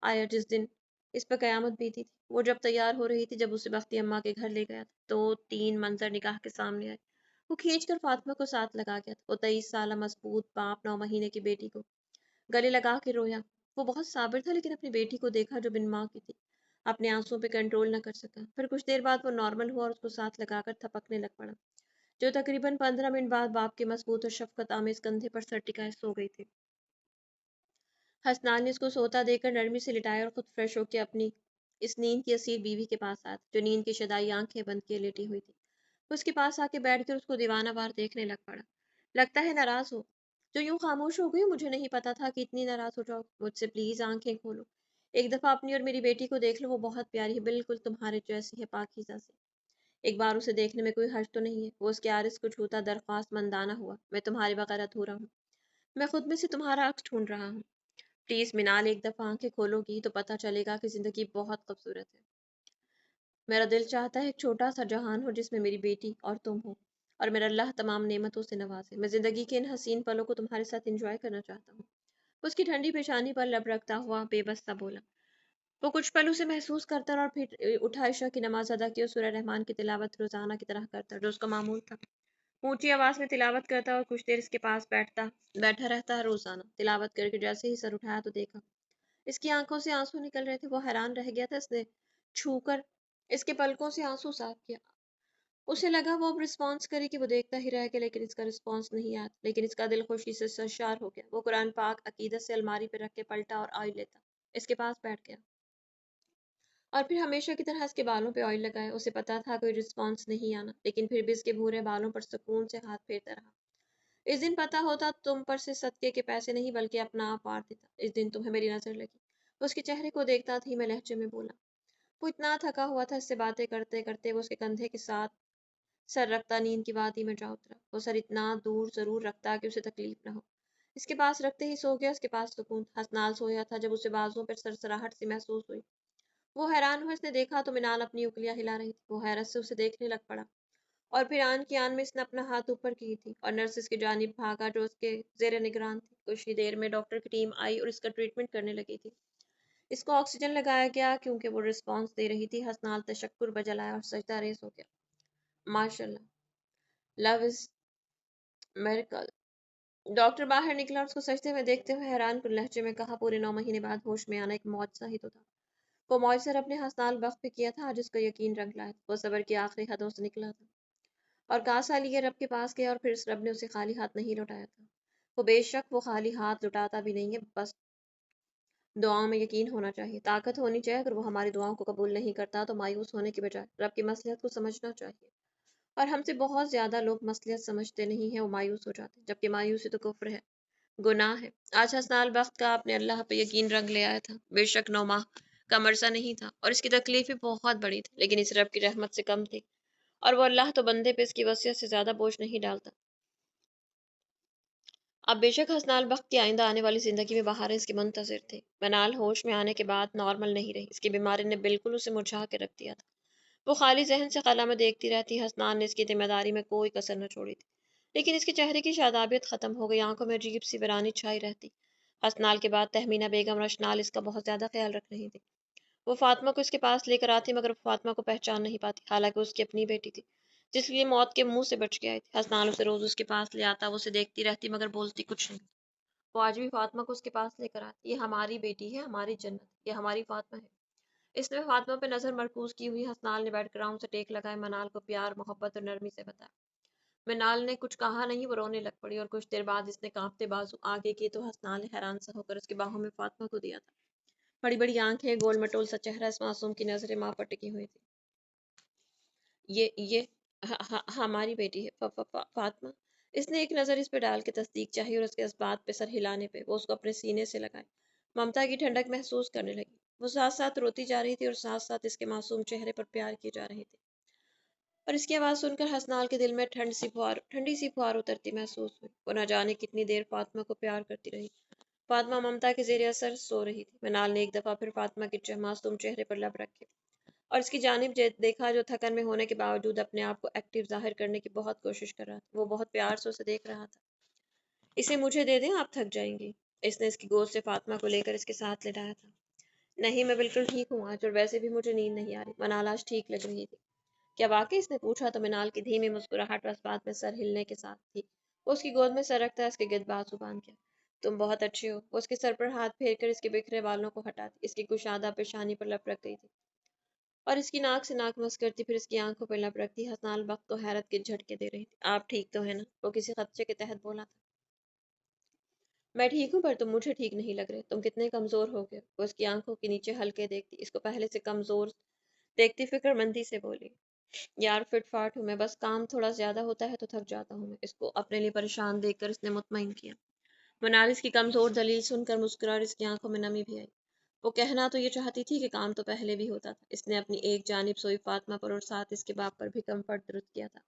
آیا جس دن اس پر قیامت بیتی تھی۔ وہ جب تیار ہو رہی تھی، جب اسے بختی اماں کے گھر لے گیا تھا، تو 3 منظر نگاہ کے سامنے آئے۔ وہ کھینچ کر فاطمہ کو ساتھ لگا گیا تھا۔ وہ 23 سالہ مضبوط باپ 9 مہینے کی بیٹی کو گلے لگا کے رویا۔ وہ بہت صابر تھا، لیکن اپنی بیٹی کو دیکھا جو بن ماں کی تھی، اپنے آنسوں پہ کنٹرول نہ کر سکا۔ پھر کچھ دیر بعد وہ نارمل ہوا اور اس کو ساتھ لگا کر تھپکنے لگ پڑا، جو تقریباً 15 منٹ بعد باپ کے مضبوط اور شفقت آمیز کندھے پر سر ٹکائے سو گئی تھی۔ حسنال نے اس کو سوتا دے کر نرمی سے لٹایا اور خود فریش ہو کے اپنی اس نیند کی اسیر بیوی کے پاس آیا، جو نیند کی شدائی آنکھیں بند کیے لیٹی ہوئی تھی۔ اس کے پاس آ کے بیٹھ کر اس کو دیوانہ وار دیکھنے لگ پڑا۔ لگتا ہے ناراض ہو، جو یوں خاموش ہو گئی۔ مجھے نہیں پتا تھا کہ اتنی ناراض ہو جاؤ، مجھ سے پلیز آنکھیں کھولو، ایک دفعہ اپنی اور میری بیٹی کو دیکھ لو، وہ بہت پیاری ہے، بالکل تمہارے جیسی ہے، پاکیزہ سی۔ ایک بار اسے دیکھنے میں کوئی حرج تو نہیں ہے؟ وہ اس کے عارض کو چھوتا درخواست مندانہ ہوا۔ میں تمہارے بغیر ادھورا ہوں، میں خود میں سے تمہارا عکس ڈھونڈ رہا ہوں، پلیز منال ایک دفعہ آنکھیں کھولو گی تو پتہ چلے گا کہ زندگی بہت خوبصورت ہے۔ میرا دل چاہتا ہے ایک چھوٹا سا جہان ہو جس میں میری بیٹی اور تم ہو، اور میرا اللہ تمام نعمتوں سے نوازے۔ میں زندگی کے ان حسین پلوں کو تمہارے ساتھ انجوائے کرنا چاہتا ہوں۔ اس کی ٹھنڈی پیشانی پر لب رکھتا ہوا بے بس سا بولا۔ وہ کچھ پل اسے محسوس کرتا اور پھر اٹھا عشاء کی نماز ادا کی اور سورہ رحمان کی تلاوت روزانہ کی طرح کرتا، جو اس کا معمول تھا۔ اونچی آواز میں تلاوت کرتا اور کچھ دیر اس کے پاس بیٹھا رہتا ہے۔ روزانہ تلاوت کر کے جیسے ہی سر اٹھایا تو دیکھا اس کی آنکھوں سے آنسو نکل رہے تھے۔ وہ حیران رہ گیا تھا، اس نے چھو کر اس کے پلکوں سے آنسو صاف کیا۔ اسے لگا وہ اب رسپانس کرے کہ وہ دیکھتا ہی رہ گیا، لیکن اس کا رسپانس نہیں آیا، لیکن اس کا دل خوشی سے سرشار ہو گیا۔ وہ قرآن پاک عقیدت سے الماری پہ رکھ کے پلٹا اور آئل لیتا اس کے پاس بیٹھ گیا، اور پھر ہمیشہ کی طرح اس کے بالوں پہ آئل لگایا۔ اسے پتا تھا کوئی رسپانس نہیں آنا، لیکن پھر بھی اس کے بھورے بالوں پر سکون سے ہاتھ پھیرتا رہا۔ اس دن پتا ہوتا تم پر سے صدقے کے پیسے نہیں بلکہ اپنا آپ وار دیتا، اس دن تمہیں میری نظر لگی۔ اس کے چہرے کو دیکھتا تھی میں لہجے میں بولا۔ وہ اتنا تھکا ہوا تھا، اس سے باتیں کرتے کرتے وہ اس کے کندھے کے ساتھ سر رکھتا نیند کی وادی میں جا اترا۔ وہ سر اتنا دور ضرور رکھتا کہ اسے تکلیف نہ ہو۔ اس کے پاس رکھتے ہی سو گیا، اس کے پاس سکون تھا۔ حسنال سویا تھا جب اسے بازوؤں پر سرسراہٹ سی محسوس ہوئی۔ وہ حیران ہوا، اس نے دیکھا تو منال اپنی انگلیاں ہلا رہی تھی۔ وہ حیرت سے اسے دیکھنے لگ پڑا، اور پھر آن کی آن میں اس نے اپنا ہاتھ اوپر کی تھی اور نرسز کی جانب بھاگا جو اس کے زیر نگران تھی۔ کچھ ہی دیر میں ڈاکٹر کی ٹیم آئی اور اس کا ٹریٹمنٹ کرنے لگی تھی۔ اس کو آکسیجن لگایا گیا کیونکہ وہ رسپانس دے رہی تھی۔ حسنال تشکر بجلایا اور سجدہ ریز ہو گیا۔ ماشاءاللہ، لو از میریکل۔ ڈاکٹر باہر نکلا اور اس کو سجدے میں دیکھتے ہوئے حیران کن لہجے میں کہا، پورے 9 مہینے بعد ہوش میں آنا ایک معجزہ ہی تو تھا۔ وہ معجزہ رب نے حسنال بخت پہ کیا تھا، آج اس کا یقین رنگ لایا تھا۔ وہ صبر کی آخری حدوں سے نکلا تھا اور کاسا لیے رب کے پاس گیا، اور پھر اس رب نے اسے خالی ہاتھ نہیں لوٹایا تھا۔ وہ بے شک وہ خالی ہاتھ لوٹاتا بھی نہیں ہے، بس دعاؤں میں یقین ہونا چاہیے، طاقت ہونی چاہیے۔ اگر وہ ہماری دعاؤں کو قبول نہیں کرتا تو مایوس ہونے کے بجائے رب کی مصلحت کو سمجھنا چاہیے، اور ہم سے بہت زیادہ لوگ مصلحت سمجھتے نہیں ہیں، وہ مایوس ہو جاتے ہیں، جبکہ مایوسی تو کفر ہے، گناہ ہے۔ آج حسنال بخت کا اپنے اللہ پہ یقین رنگ لے آیا تھا۔ بے شک 9 ماہ کا عرصہ نہیں تھا اور اس کی تکلیفیں بہت بڑی تھی، لیکن اس رب کی رحمت سے کم تھی، اور وہ اللہ تو بندے پہ اس کی وصیت سے زیادہ بوجھ نہیں ڈالتا۔ اب بے شک حسنال بخت کی آئندہ آنے والی زندگی میں بہاریں اس کے منتظر تھے۔ منال ہوش میں آنے کے بعد نارمل نہیں رہی، اس کی بیماری نے بالکل اسے مرجھا کے رکھ دیا تھا۔ وہ خالی ذہن سے خلا میں دیکھتی رہتی، حسنان نے اس کی ذمہ داری میں کوئی کسر نہ چھوڑی تھی، لیکن اس کے چہرے کی شادابیت ختم ہو گئی، آنکھوں میں عجیب سی ویرانی چھائی رہتی۔ حسنال کے بعد تہمینہ بیگم رشنال اس کا بہت زیادہ خیال رکھ رہی تھی۔ وہ فاطمہ کو اس کے پاس لے کر آتی مگر وہ فاطمہ کو پہچان نہیں پاتی، حالانکہ اس کی اپنی بیٹی تھی جس کے لیے موت کے منہ سے بچ کے آئی تھی۔ حسنال اسے روز اس کے پاس لے آتا، وہ اسے دیکھتی رہتی مگر بولتی کچھ نہیں۔ وہ آج بھی فاطمہ کو اس کے پاس لے کر آتی، یہ ہماری بیٹی ہے، ہماری جنت، یہ ہماری فاطمہ ہے۔ اس نے فاطمہ پہ نظر مرکوز کی ہوئی حسنال نے بیٹھ کر آنکھوں سے ٹیک لگائے، منال کو پیار، محبت اور نرمی سے بتایا۔ منال نے کچھ کہا نہیں، وہ رونے لگ پڑی اور کچھ دیر بعد اس نے کانپتے بازو آگے کیے تو حسنال نے حیران سا ہو کر اس کے باہوں میں فاطمہ کو دیا تھا۔ بڑی بڑی آنکھیں، گول مٹول سا چہرہ، اس معصوم کی نظریں ماں پر ٹکی ہوئی تھی۔ یہ ہماری بیٹی ہے فاطمہ۔ اس نے ایک نظر اس پہ ڈال کے تصدیق چاہی اور اس کے اس بات پہ سر ہلانے پہ وہ اس کو اپنے سینے سے لگائے، ممتا کی ٹھنڈک محسوس کرنے لگی۔ وہ ساتھ ساتھ روتی جا رہی تھی اور ساتھ ساتھ اس کے معصوم چہرے پر پیار کیے جا رہے تھے، اور اس کی آواز سن کر حسنال کے دل میں ٹھنڈی سی پھوار اترتی محسوس ہوئی۔ وہ نہ جانے کتنی دیر فاطمہ کو پیار کرتی رہی۔ فاطمہ ممتا کے زیر اثر سو رہی تھی۔ منال نے ایک دفعہ پھر فاطمہ کے معصوم چہرے پر لب رکھے اور اس کی جانب دیکھا جو تھکن میں ہونے کے باوجود اپنے آپ کو ایکٹیو ظاہر کرنے کی بہت کوشش کر رہا تھا۔ وہ بہت پیار سے اسے دیکھ رہا تھا۔ اسے مجھے دے دیں، آپ تھک جائیں گی۔ اس نے اس کی گود سے فاطمہ کو لے کر اس کے ساتھ لٹایا تھا۔ نہیں، میں بالکل ٹھیک ہوں آج، اور ویسے بھی مجھے نیند نہیں آ رہی۔ منال آج ٹھیک لگ رہی تھی۔ کیا واقعی؟ اس نے پوچھا تو منال کی دھیمی مسکراہٹ اس بات میں سر ہلنے کے ساتھ تھی۔ وہ اس کی گود میں سر رکھتا اس کے گرد بازو باندھ کے، تم بہت اچھے ہو۔ وہ اس کے سر پر ہاتھ پھیر کر اس کے بکھرے بالوں کو ہٹاتی، اس کی کشادہ پیشانی پر لپ رکھ گئی تھی اور اس کی ناک سے ناک مس کرتی، پھر اس کی آنکھوں پر لپ رکھتی۔ حسنال وقت کو حیرت کے جھٹکے دے رہی تھی۔ آپ ٹھیک تو ہے نا؟ وہ کسی خدشے کے تحت بولا تھا۔ میں ٹھیک ہوں، پر تم مجھے ٹھیک نہیں لگ رہے، تم کتنے کمزور ہو گئے۔ وہ اس کی آنکھوں کے نیچے ہلکے دیکھتی، اس کو پہلے سے کمزور دیکھتی فکر مندی سے بولی، یار فٹ فاٹ ہوں میں، بس کام تھوڑا زیادہ ہوتا ہے تو تھک جاتا ہوں میں۔ اس کو اپنے لیے پریشان دیکھ کر اس نے مطمئن کیا۔ منال اس کی کمزور دلیل سن کر مسکرا اور اس کی آنکھوں میں نمی بھی آئی۔ وہ کہنا تو یہ چاہتی تھی کہ کام تو پہلے بھی ہوتا تھا۔ اس نے اپنی ایک جانب سوئی فاطمہ پر اور ساتھ اس کے باپ پر بھی کمفرٹ درست کیا تھا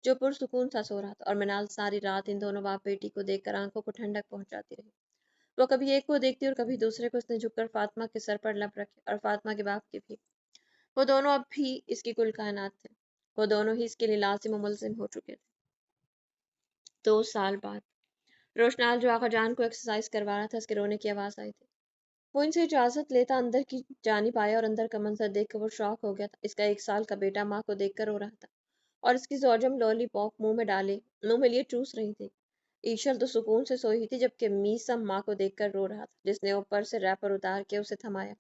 جو پرسکون سا سو رہا تھا، اور منال ساری رات ان دونوں باپ بیٹی کو دیکھ کر آنکھوں کو ٹھنڈک پہنچاتی رہی۔ وہ کبھی ایک کو دیکھتی اور کبھی دوسرے کو۔ اس نے جھک کر فاطمہ کے سر پر لب رکھے اور فاطمہ کے باپ کے بھی۔ وہ دونوں اب بھی اس کی کل کائنات تھے، وہ دونوں ہی اس کے لیے لازم و ملزم ہو چکے تھے۔ 2 سال بعد روشنال جو آقا جان کو ایکسرسائز کروا رہا تھا، اس کے رونے کی آواز آئی تھی۔ وہ ان سے اجازت لیتا اندر کی جانب آیا اور اندر کا منظر دیکھ کر وہ شاک ہو گیا تھا۔ اس کا 1 سال کا بیٹا ماں کو دیکھ کر رو رہا تھا اور اس کی زوجم لولی پاپ منہ میں لیے چوس رہی تھی۔ ایشل تو سکون سے سوئی تھی، جبکہ میسم ماں کو دیکھ کر رو رہا تھا، جس نے اوپر سے ریپر اتار کے اسے تھمایا،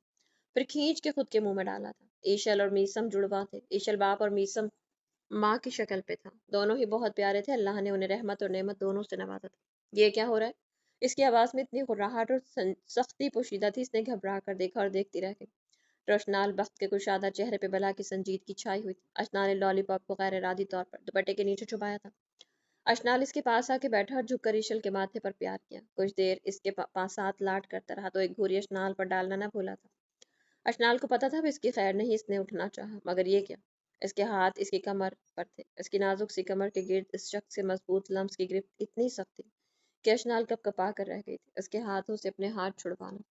پھر کھینچ کے خود کے منہ میں ڈالا تھا۔ ایشل اور میسم جڑواں تھے، ایشل باپ اور میسم ماں کی شکل پہ تھا۔ دونوں ہی بہت پیارے تھے، اللہ نے انہیں رحمت اور نعمت دونوں سے نوازا تھا۔ یہ کیا ہو رہا ہے؟ اس کی آواز میں اتنی غراہٹ اور سختی پوشیدہ تھی، اس نے گھبرا کر دیکھا اور دیکھتی رہ گئی۔ روشنال بخت کے کشادہ چہرے پہ بلا کی سنجیدگی چھائی ہوئی تھی۔ اشنا نے لالی پاپ کو غیر ارادی طور پر دوپٹے کے نیچے چھپایا تھا۔ اشنال اس کے پاس آ کے بیٹھا اور جھک کر ایشل کے ماتھے پر پیار کیا۔ کچھ دیر اس کے پاس ساتھ لاٹ کرتا رہا تو ایک گھوری اشنال پر ڈالنا نہ بھولا تھا۔ اشنال کو پتا تھا اب اس کی خیر نہیں، اس نے اٹھنا چاہا، مگر یہ کیا؟ اس کے ہاتھ اس کی کمر پر تھے، اس کی نازک سی کمر کے گرد اس شخص کے مضبوط لمس کی گرفت اتنی سخت تھی کہ اشنال کپ کپا کر رہ گئی تھی۔ اس کے ہاتھوں سے اپنے ہاتھ چھڑوانا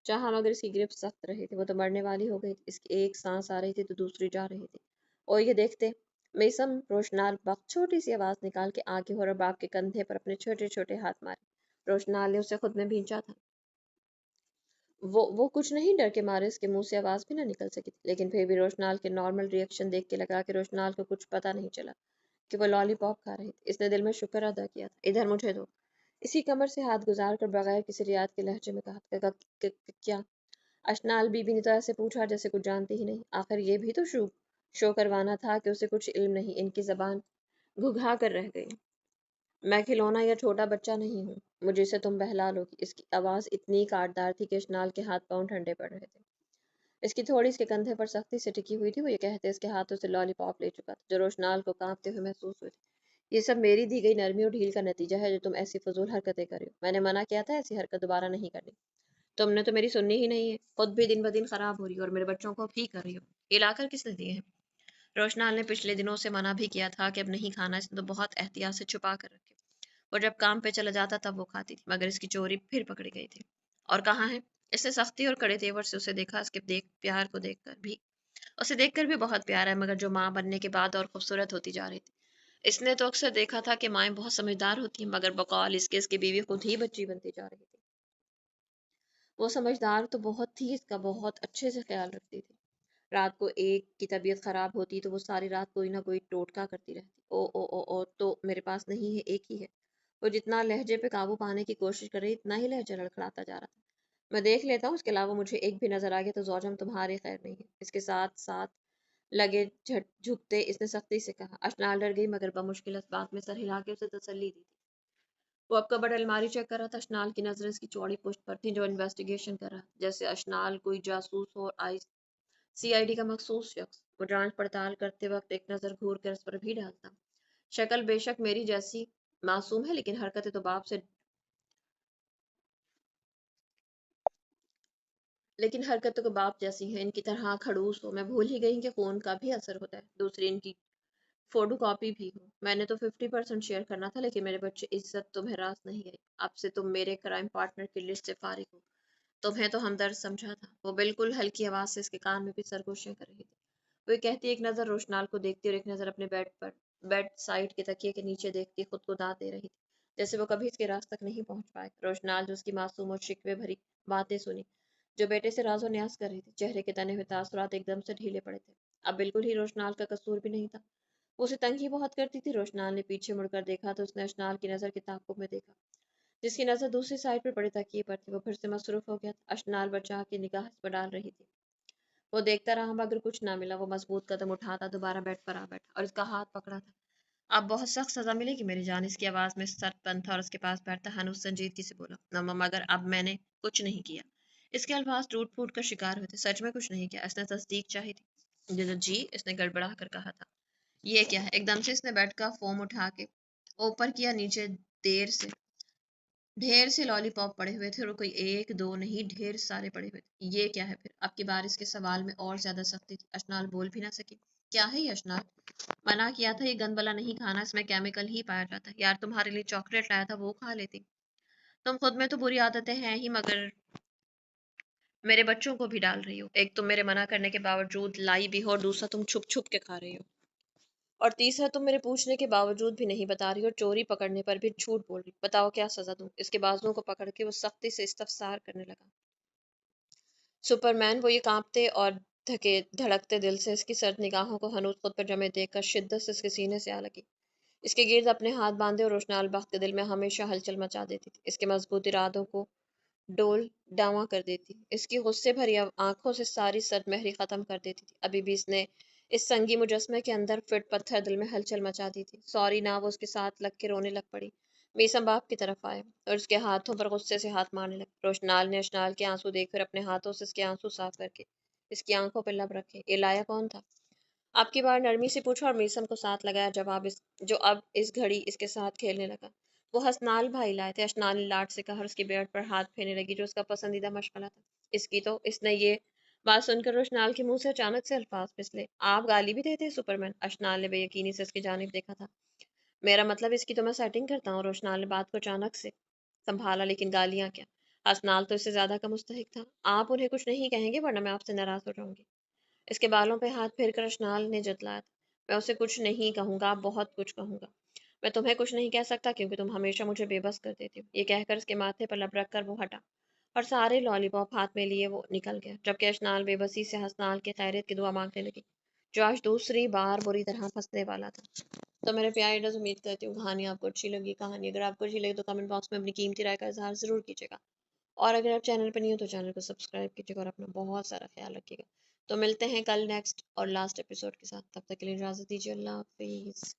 چاہا مگر اس کی گرفت سخت رہی تھی، وہ تو مرنے والی ہو گئی تھی۔ اس کی ایک سانس آ رہی تھی تو دوسری جا رہی تھی۔ اور یہ دیکھتے میسم روشنال بخت چھوٹی سی آواز نکال کے آگے ہو اور باپ کے کندھے پر اپنے چھوٹے چھوٹے ہاتھ مارے۔ روشنال نے اسے خود میں بھینچا تھا۔ وہ کچھ نہیں، ڈر کے مارے اس کے منہ سے آواز بھی نہ نکل سکی تھی، لیکن پھر بھی روشنال کے نارمل ری ایکشن دیکھ کے لگا کہ روشنال کو کچھ پتا نہیں چلا کہ وہ لالی پاپ کھا رہی تھی۔ اس نے دل میں شکر ادا کیا تھا۔ ادھر مجھے دو۔ اسی کمر سے ہاتھ گزار کر بغیر کسی رعایت کے لہجے میں کہا، کیا؟ اشنال بی بی نے تو ایسے پوچھا جیسے کچھ جانتی ہی نہیں۔ آخر یہ بھی تو شو کروانا تھا کہ اسے کچھ علم نہیں۔ ان کی زبان گھگھا کر رہ گئی۔ میں کھلونا یا چھوٹا بچہ نہیں ہوں، مجھے سے تم بہلا لو گی۔ اس کی آواز اتنی کاٹدار تھی کہ اشنال کے ہاتھ پاؤں ٹھنڈے پڑ رہے تھے۔ اس کی تھوڑی اس کے کندھے پر سختی سے ٹکی ہوئی تھی، وہ یہ کہتے اس کے ہاتھوں سے لالی پاپ لے چکا تھا، جو روشنال کو کانپتے ہوئے محسوس ہوئی تھی۔ یہ سب میری دی گئی نرمی اور ڈھیل کا نتیجہ ہے جو تم ایسی فضول حرکتیں کر رہی ہو۔ میں نے منع کیا تھا ایسی حرکت دوبارہ نہیں کرنی، تم نے تو میری سننی ہی نہیں ہے، خود بھی دن بدن خراب ہو رہی ہو اور میرے بچوں کو بھی کر رہی ہو۔ یہ لا کر کس نے دیے ہیں؟ روشنال نے پچھلے دنوں سے منع بھی کیا تھا کہ اب نہیں کھانا، اس نے تو بہت احتیاط سے چھپا کر رکھے۔ وہ جب کام پہ چلا جاتا تب وہ کھاتی تھی، مگر اس کی چوری پھر پکڑی گئی تھی۔ اور کہاں ہے؟ اس نے سختی اور کڑے تیور سے اسے دیکھا، اس کے پیار کو دیکھ کر بھی، اسے دیکھ کر بھی بہت پیار ہے، مگر جو ماں بننے کے بعد اور خوبصورت ہوتی جا رہی تھی۔ اس نے تو اکثر دیکھا تھا کہ مائیں بہت سمجھدار ہوتی ہیں، مگر بقول اس کی بیوی خود ہی بچی بنتی جا رہی تھی۔ وہ سمجھدار تو بہت تھی، اس کا بہت اچھے سے خیال رکھتی تھی۔ رات کو ایک کی طبیعت خراب ہوتی تو وہ ساری رات کوئی نہ کوئی ٹوٹکا کرتی رہتی، او تو میرے پاس نہیں ہے، ایک ہی ہے۔ وہ جتنا لہجے پہ قابو پانے کی کوشش کر رہی اتنا ہی لہجہ لڑکھڑاتا جا رہا تھا۔ میں دیکھ لیتا ہوں، اس کے علاوہ مجھے ایک بھی نظر آ گیا تو زوجم تمہاری خیر نہیں ہے۔ اس کے ساتھ ساتھ لگے جھکتے اس نے سختی سے کہا۔ اشنال ڈر گئی، مگر بمشکل اس بات میں سر ہلا کے اسے تسلی دی تھی۔ وہ اب کبڈ الماری چیک کر رہا تھا۔ اشنال کی نظر اس کی چوڑی پشت پر تھی جو انویسٹیگیشن کر رہا، جیسے اشنال کوئی جاسوس ہو، CID کا مخصوص شخص۔ وہ جانچ پڑتال کرتے وقت ایک نظر گھور کر اس پر بھی ڈالتا۔ شکل بے شک میری جیسی معصوم ہے، لیکن حرکتیں تو باپ جیسی ہیں، ان کی طرح کھڑوس ہو۔ میں بھول ہی گئی کہ خون کا بھی اثر ہوتا ہے، دوسری ان کی فوٹو کاپی بھی ہو۔ میں نے تو 50% شیئر کرنا تھا، لیکن میرے بچے عزت تمہیں راست نہیں گئی۔ اب سے تم میرے کرائم پارٹنر کی لسٹ سے فارغ ہو۔ تمہیں تو ہمدرد سمجھا تھا۔ وہ بالکل ہلکی آواز سے اس کے کان میں بھی سرگوشیاں کر رہی تھی۔ وہ کہتی، ایک نظر روشنال کو دیکھتی اور ایک نظر اپنے بیڈ سائڈ کے تکیے کے نیچے دیکھتی، خود کو داد دے رہی تھی، جیسے وہ کبھی اس کے راز تک نہیں پہنچ پائے۔ روشنال جو اس کی معصوم اور شکوے بھری باتیں سنی، جو بیٹے سے راز و نیاز کر رہی تھی، چہرے کے تنے ہوئے تاثرات ایک دم سے ڈھیلے پڑے تھے۔ اب بالکل ہی روشنال کا قصور بھی نہیں تھا، وہ اسے تنگ ہی بہت کرتی تھی۔ روشنال نے پیچھے مڑ کر دیکھا تو اس نے اشنال کی نظر کے تعاقب میں دیکھا، جس کی نظر دوسری سائڈ پر پڑے تکیے پر تھی۔ وہ پھر سے مصروف ہو گیا تھا، اشنال بچا کے نگاہ اس پر ڈال رہی تھی۔ وہ دیکھتا رہا، مگر کچھ نہ ملا۔ وہ مضبوط قدم اٹھاتا دوبارہ بیڈ پر آ بیٹھا اور اس کا ہاتھ پکڑا تھا۔ اب بہت سخت سزا ملے گی میری جان، اس کی آواز میں سخت پن تھا، اور اس کے پاس بیٹھتا ہنوز سنجیدگی سے بولا، مگر اب میں نے کچھ نہیں کیا۔ اس کے الفاظ ٹوٹ پھوٹ کا شکار ہوئے تھے۔ سچ میں کچھ نہیں کیا؟ اس نے تصدیق چاہی تھی۔ جی، اس نے گڑبڑا کر کہا تھا۔ یہ کیا ہے؟ ایک دم سے اس نے بیڈ کا فوم اٹھا کے اوپر کیا، نیچے ڈھیر سے لالی پاپ پڑے ہوئے تھے، اور کوئی ایک دو نہیں، ڈھیر سارے پڑے ہوئے تھے۔ یہ کیا ہے پھر؟ اب کی بار اس کے سوال میں اور زیادہ سختی تھی۔ اشنال بول بھی نہ سکی۔ کیا ہے یہ اشنال؟ منع کیا تھا، یہ گند والا نہیں کھانا، اس میں کیمیکل ہی پایا جاتا ہے۔ یار تمہارے لیے چاکلیٹ لایا تھا، وہ کھا لیتی۔ تم خود میں تو بری عادتیں ہیں ہی، مگر میرے بچوں کو بھی ڈال رہی ہو۔ ایک تم میرے منع کرنے کے باوجود لائی بھی ہو، اور دوسرا تم چھپ چھپ کے کھا رہی ہو، اور تیسرا تم میرے پوچھنے کے باوجود بھی نہیں بتا رہی، اور چوری پکڑنے پر بھی جھوٹ بول رہی۔ بتاؤ کیا سزا دوں؟ اس کے بازوؤں کو پکڑ کے وہ سختی سے استفسار کرنے لگا۔ سپرمین، وہ یہ کانپتے اور دھڑکتے دل سے اس کی سرد نگاہوں کو ہنوز خود پر جمے دیکھ کر شدت سے اس کے سینے سے آ لگی۔ اس کے گرد اپنے ہاتھ باندھے، اور روشنال بخت کے دل میں ہمیشہ ہلچل مچا دیتی تھی، اس کے مضبوط ارادوں کو ڈول ڈاواں کر دیتی، اس کی غصے بھری آنکھوں سے ساری سرد مہری ختم کر دیتی تھی۔ ابھی بھی اس نے اس سنگی مجسمے کے اندر فٹ پتھر دل میں ہلچل مچا دی تھی۔ سوری نا، وہ اس کے ساتھ لگ کے رونے لگ پڑی۔ میسم باپ کی طرف آئے اور اس کے ہاتھوں پر غصے سے ہاتھ مارنے لگے۔ روشنال نے اشنال کے آنسو دیکھ کر اپنے ہاتھوں سے اس کے آنسو صاف کر کے اس کی آنکھوں پہ لب رکھے۔ یہ لایا کون تھا؟ آپ کی بار نرمی سے پوچھا، اور میسم کو ساتھ لگایا، جو اب اس گھڑی اس کے ساتھ کھیلنے لگا۔ وہ حسنال بھائی لائے تھے، اشنال نے لاڈ سے کہا، اور اس کی بیٹ پر ہاتھ پھیرنے لگی جو اس کا پسندیدہ مشغلہ تھا۔ اس نے یہ بات سن کر روشنال کے منہ سے اچانک سے الفاظ پھسلے۔ آپ گالی بھی دیتے ہیں سپرمین؟ اشنال نے بے یقینی سے اس کی جانب دیکھا تھا۔ میرا مطلب اس کی تو میں سیٹنگ کرتا ہوں۔ روشنال نے بات کو اچانک سے سنبھالا، لیکن گالیاں کیا؟ حسنال تو اس سے زیادہ کا مستحق تھا۔ آپ انہیں کچھ نہیں کہیں گے، ورنہ میں آپ سے ناراض ہو جاؤں گی۔ اس کے بالوں پہ ہاتھ پھیر کر اشنال نے جتلایا تھا۔ میں اسے کچھ نہیں کہوں گا، بہت کچھ کہوں گا۔ میں تمہیں کچھ نہیں کہہ سکتا کیونکہ تم ہمیشہ مجھے بے بس کر دیتی ہو۔ یہ کہہ کر اس کے ماتھے پر لب رکھ کر وہ ہٹا، اور سارے لالی پاپ ہاتھ میں لیے وہ نکل گیا، جبکہ اشنال بے بسی سے حسنال کی خیریت کی دعا مانگنے لگی، جو آج دوسری بار بری طرح پھنسنے والا تھا۔ تو میرے پیارے ریڈرز، امید کرتی ہوں کہانی آپ کو اچھی لگی۔ کہانی اگر آپ کو اچھی لگی تو کمنٹ باکس میں اپنی قیمتی رائے کا اظہار ضرور کیجیے گا، اور اگر آپ چینل پر نہیں ہو تو چینل کو سبسکرائب کیجیے گا، اور اپنا بہت سارا خیال رکھیے گا۔ تو ملتے ہیں کل نیکسٹ اور لاسٹ ایپیسوڈ کے ساتھ، تب تک کے لیے اجازت دیجیے۔ اللہ حافظ۔